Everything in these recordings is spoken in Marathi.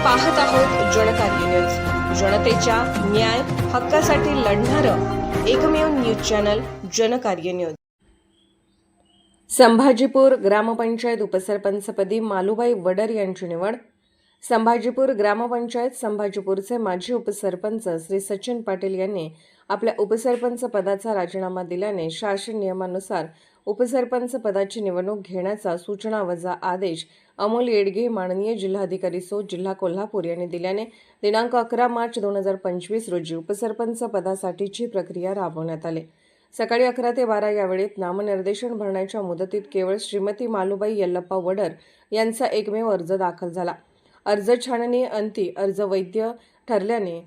पाहत आहोत जनकार्य न्यूज, जनतेच्या न्याय हक्कासाठी लढणारं एकमेव news channel Janakarya news. Sambhajipur ग्रामपंचायत उपसरपंचपदी मालूबाई वडर यांची निवड। संभाजीपूर ग्रामपंचायत संभाजीपूरचे माजी उपसरपंच श्री सचिन पाटील यांनी आपल्या उपसरपंच पदाचा राजीनामा दिल्याने शासन नियमानुसार उपसरपंच पदाची निवडणूक घेण्याचा सूचना वजा आदेश अमोल येडगे माननीय जिल्हाधिकारी जिल्हा कोल्हापूर यांनी दिल्याने दिनांक 11 मार्च 2025 रोजी उपसरपंच पदासाठीची प्रक्रिया राबवण्यात आली। सकाळी 11 ते 12 या वेळेत नामनिर्देशन भरण्याच्या मुदतीत केवळ श्रीमती मालूबाई यल्लप्पा वडर यांचा एकमेव अर्ज दाखल झाला। अर्ज छाननी अंती अर्ज वैध ठरल्याने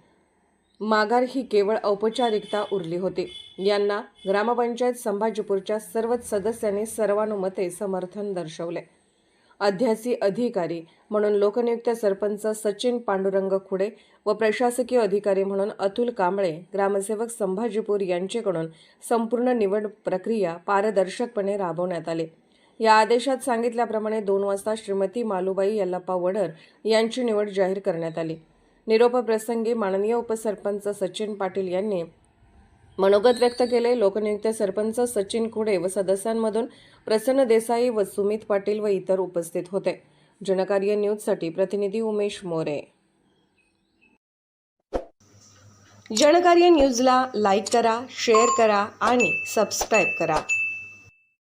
माघार ही केवळ औपचारिकता उरली होती। यांना ग्रामपंचायत संभाजीपूरच्या सर्वच सदस्यांनी सर्वानुमते समर्थन दर्शवले। अध्यासी अधिकारी म्हणून लोकनियुक्त सरपंच सचिन पांडुरंग खुडे व प्रशासकीय अधिकारी म्हणून अतुल कांबळे, ग्रामसेवक संभाजीपूर यांच्याकडून संपूर्ण निवड प्रक्रिया पारदर्शकपणे राबवण्यात आली। या आदेशात सांगितल्याप्रमाणे 2 वाजता श्रीमती मालूबाई यल्लप्पा वडर यांची निवड जाहीर करण्यात आली। निरोप प्रसंगी माननीय उपसरपंच सचिन पाटील यांनी मनोगत व्यक्त केले। लोकनियुक्त सरपंच सचिन खुडे व सदस्यांमधून प्रसन्न देसाई व सुमित पाटील व इतर उपस्थित होते। जनकार्य न्यूजसाठी प्रतिनिधी उमेश मोरे। जनकार्य न्यूजला लाईक करा, शेअर करा आणि सबस्क्राईब करा।